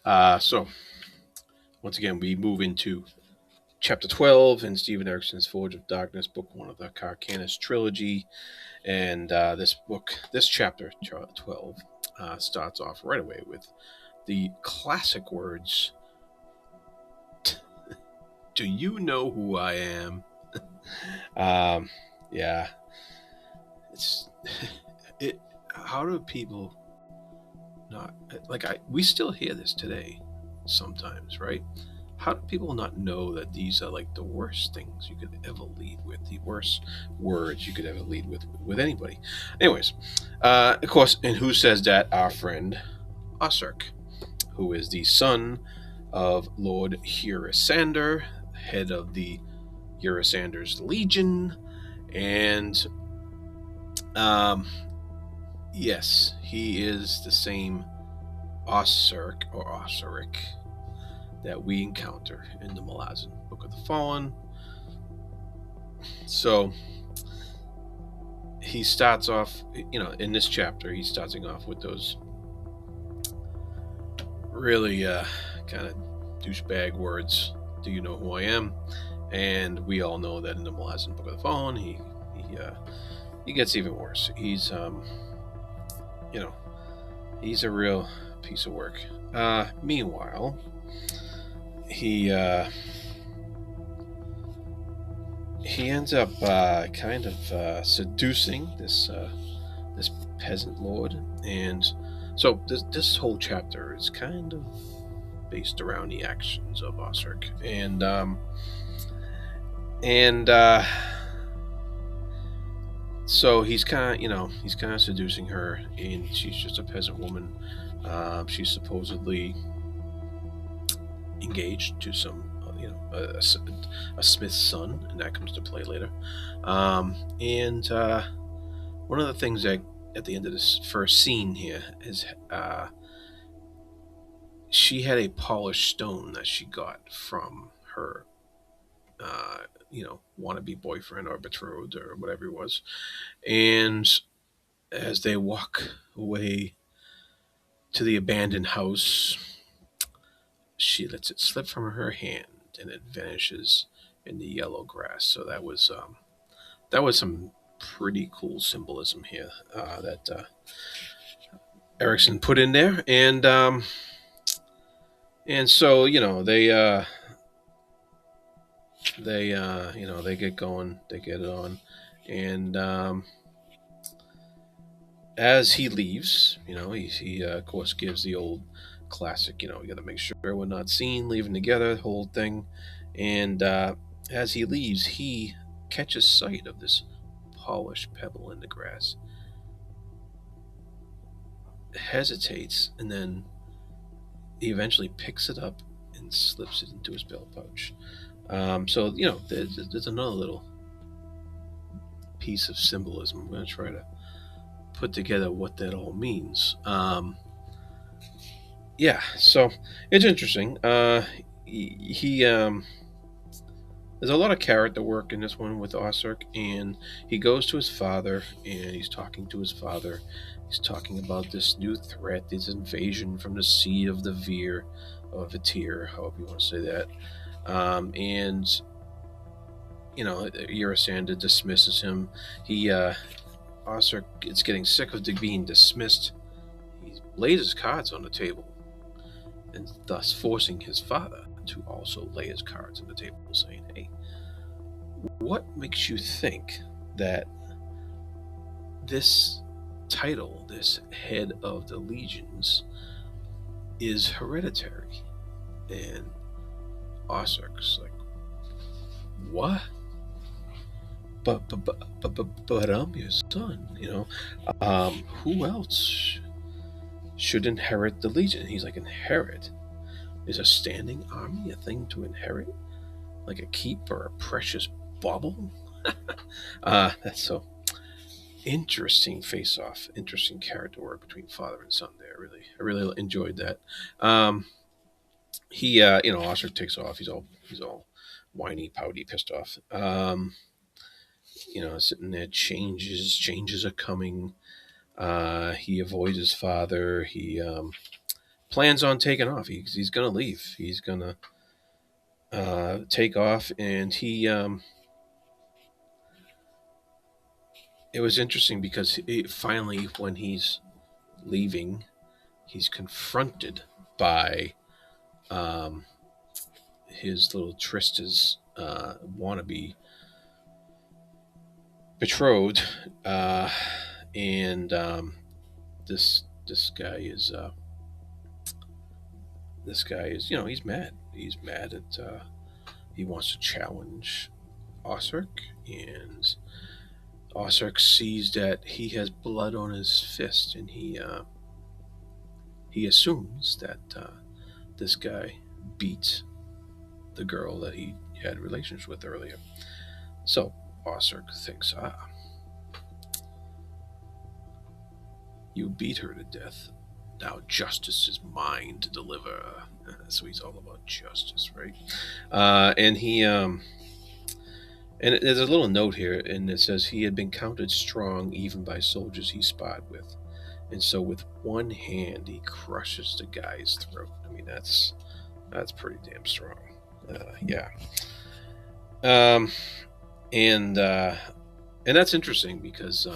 So, once again, we move into chapter 12 in Stephen Erikson's Forge of Darkness, book one of the Kharkanas trilogy. And this chapter 12, starts off right away with the classic words, "Do you know who I am?" Yeah, it's it. How do people not we still hear this today sometimes, right? How do people not know that these are like the worst things you could ever lead with, the worst words you could ever lead with anybody? Anyways, of course, and who says that? Our friend Osserc, who is the son of Lord Urusander, head of the Urusander's Legion, and yes, he is the same Osserc or Osserc that we encounter in the Malazan Book of the Fallen. So he starts off, in this chapter, he's starting off with those really kind of douchebag words. Do you know who I am? And we all know that in the Malazan Book of the Fallen, he gets even worse. He's he's a real piece of work. Meanwhile, he ends up kind of seducing this peasant lord, and so this whole chapter is kind of based around the actions of Osserc, and so he's kind of seducing her, and she's just a peasant woman. She's supposedly engaged to some a smith's son, and that comes to play later. And one of the things that at the end of this first scene here is she had a polished stone that she got from her wannabe boyfriend or betrothed or whatever it was. And as they walk away to the abandoned house, she lets it slip from her hand and it vanishes in the yellow grass. So that was some pretty cool symbolism here that Erikson put in there, and so they get going, they get it on, and as he leaves, he of course gives the old classic, we got to make sure we're not seen leaving together, the whole thing, and as he leaves, he catches sight of this polished pebble in the grass, hesitates, and then he eventually picks it up and slips it into his belt pouch. So there's another little piece of symbolism. I'm going to try to put together what that all means. Yeah, so it's interesting. He there's a lot of character work in this one with Osserc, and he goes to his father, and he's talking to his father. He's talking about this new threat, this invasion from the Sea of the Veer, or Vitir, however you want to say that. And Urusander dismisses him. Osserc is getting sick of being dismissed. He lays his cards on the table, and thus forcing his father to also lay his cards on the table, saying, "Hey, what makes you think that this title, this head of the legions, is hereditary?" And Osserc's like, "What? But I'm your son, who else should inherit the legion?" And he's like, "Inherit? Is a standing army a thing to inherit? Like a keep or a precious bauble?" That's so interesting face-off, interesting character work between father and son there. I really enjoyed that. Osserc takes off. He's all whiny, pouty, pissed off. Sitting there, changes are coming. He avoids his father. He plans on taking off. He's gonna leave. He's gonna take off, and it was interesting because finally, when he's leaving, he's confronted by um, his little Trista's wannabe betrothed, and this guy is he's mad. He's mad at he wants to challenge Osserc, and Osserc sees that he has blood on his fist, and he assumes that this guy beat the girl that he had relations with earlier. So Osserc thinks, you beat her to death. Now justice is mine to deliver. So he's all about justice, right? And he and there's a little note here, and it says he had been counted strong even by soldiers he spied with, and so with one hand he crushes the guy's throat. I mean, that's pretty damn strong. Yeah. Um, and that's interesting because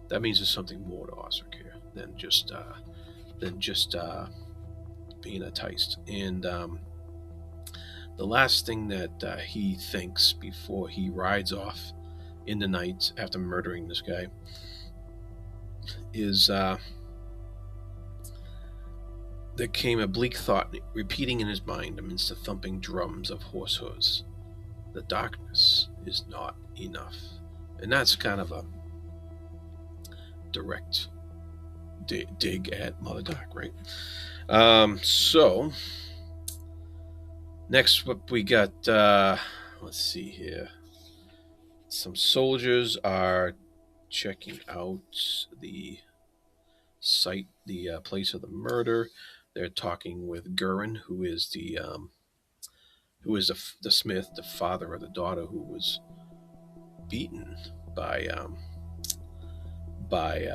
that means there's something more to Osric here than just being a Teist. And the last thing that he thinks before he rides off in the night after murdering this guy is there came a bleak thought repeating in his mind amidst the thumping drums of horse hooves. The darkness is not enough. And that's kind of a direct dig at Mother Dark, right? So next up we got let's see here. Some soldiers are checking out the site, the place of the murder. They're talking with Gurin, who is the smith, the father of the daughter who was beaten by by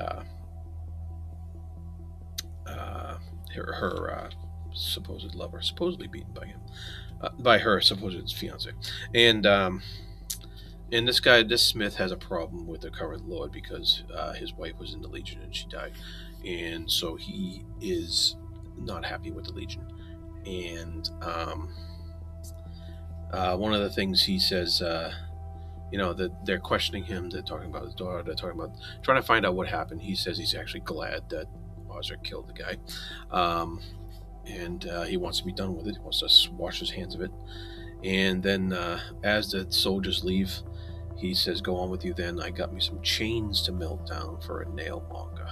her supposed lover, supposedly beaten by him, by her supposed fiance, and this Smith has a problem with the current lord because his wife was in the Legion and she died, and so he is not happy with the Legion, and one of the things he says. That they're questioning him, they're talking about his daughter, they're talking about trying to find out what happened. He says he's actually glad that Osric killed the guy, and he wants to be done with it. He wants to wash his hands of it. And then as the soldiers leave, he says, go on with you then. I got me some chains to melt down for a nail monger,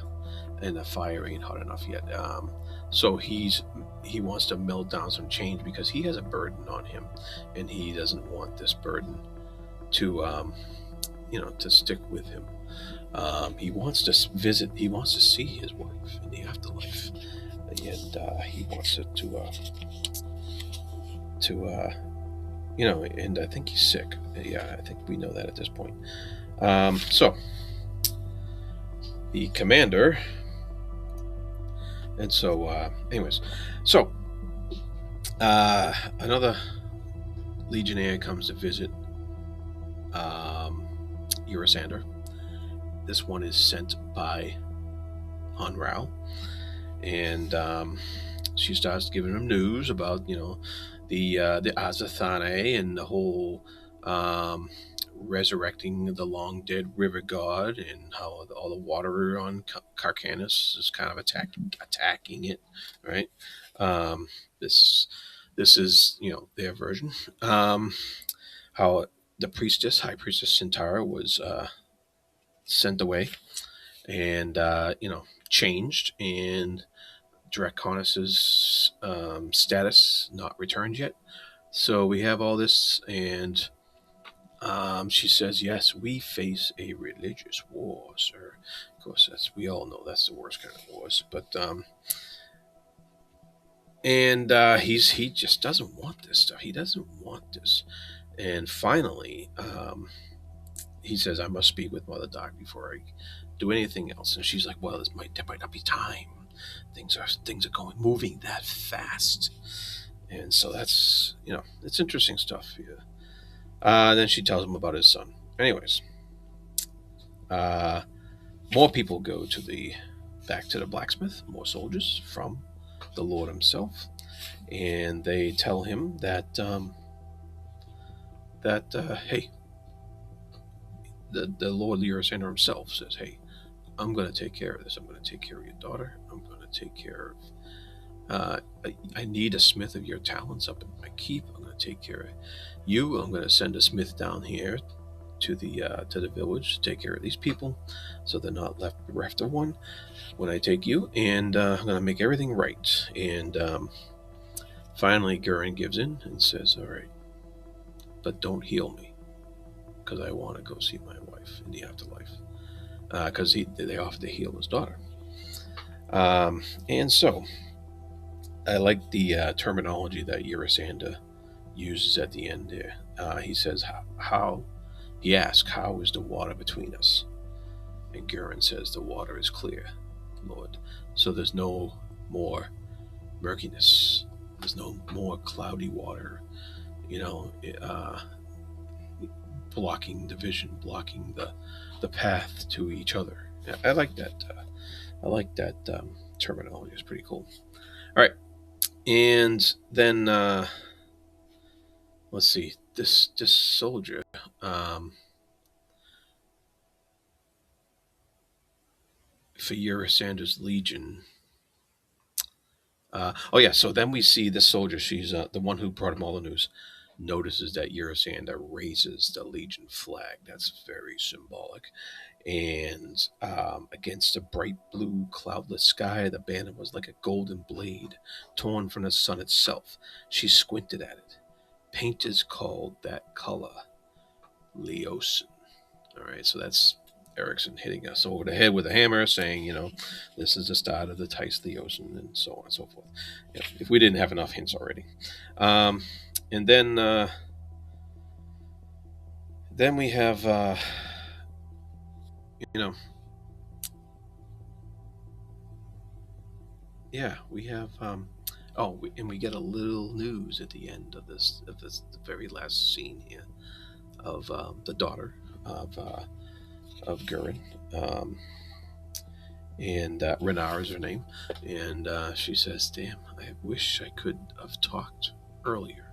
and the fire ain't hot enough yet. So he wants to melt down some chains because he has a burden on him, and he doesn't want this burden to to stick with him. He wants to visit. He wants to see his wife in the afterlife, and he wants it and I think he's sick. Yeah, I think we know that at this point. So the commander, and so anyways, so another legionnaire comes to visit Urusander. This one is sent by Honrao, and she starts giving him news about the Azathane and the whole resurrecting the long dead river god, and how all the water on Kharkanas is kind of attacking it, right? This is their version. How the high priestess Sintara was sent away and changed, and Draconis's status not returned yet. So we have all this, and she says, yes, we face a religious war, sir. Of course, we all know that's the worst kind of wars, but he just doesn't want this stuff. He doesn't want this. And finally, he says, I must speak with Mother Dark before I do anything else. And she's like, well, there might not be time. things are moving that fast. And so that's, it's interesting stuff. Yeah. Then she tells him about his son. Anyways, more people go back to the blacksmith, more soldiers from the Lord himself, and they tell him that hey, the Lord Urusander himself says, hey, I'm going to take care of this. I'm going to take care of your daughter. I'm going to take care of. I need a smith of your talents up in my keep. I'm going to take care of you. I'm going to send a smith down here to the village to take care of these people, so they're not left of one when I take you. And I'm going to make everything right. And finally, Gurren gives in and says, all right, but don't heal me, because I want to go see my wife in the afterlife. Because they offered to heal his daughter. And so, I like the terminology that Urusander uses at the end there. He says, he asks, how is the water between us? And Gurren says, the water is clear, Lord. So there's no more murkiness. There's no more cloudy water, blocking the vision, blocking the path to each other. I like that. Terminology. It's pretty cool. All right. And then let's see, this soldier, for Urusander's legion. So then we see this soldier. She's the one who brought him all the news. Notices that Urusander raises the legion flag. That's very symbolic. And against a bright blue, cloudless sky, the banner was like a golden blade torn from the sun itself. She squinted at it. Painters called that color Leosin. All right, so that's Erikson hitting us over the head with a hammer, saying, this is the start of the Tice Leosin, and so on and so forth. If we didn't have enough hints already. And then we have, we have, and we get a little news at the end of this the very last scene here of the daughter of Gurren, and Renar is her name, and she says, "Damn, I wish I could have talked earlier,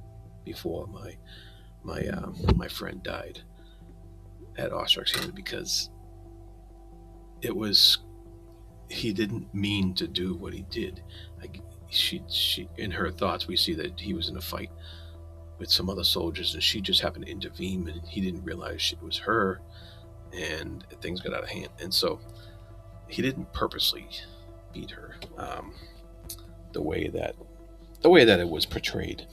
before my friend died at Osserc's hand, because he didn't mean to do what he did." She in her thoughts, we see that he was in a fight with some other soldiers, and she just happened to intervene, and he didn't realize it was her, and things got out of hand. And so he didn't purposely beat her, the way that it was portrayed,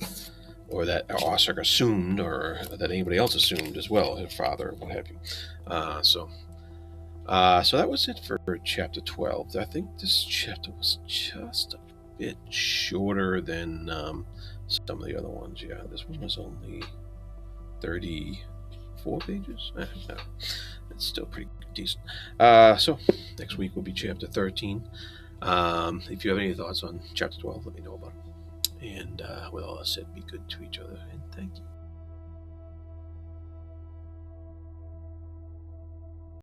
or that Osserc assumed, or that anybody else assumed as well, her father, what have you. So that was it for chapter 12. I think this chapter was just a bit shorter than some of the other ones. Yeah, this one was only 34 pages. It's still pretty decent. So next week will be chapter 13. If you have any thoughts on chapter 12, let me know about it. And with all that said, be good to each other, and thank you.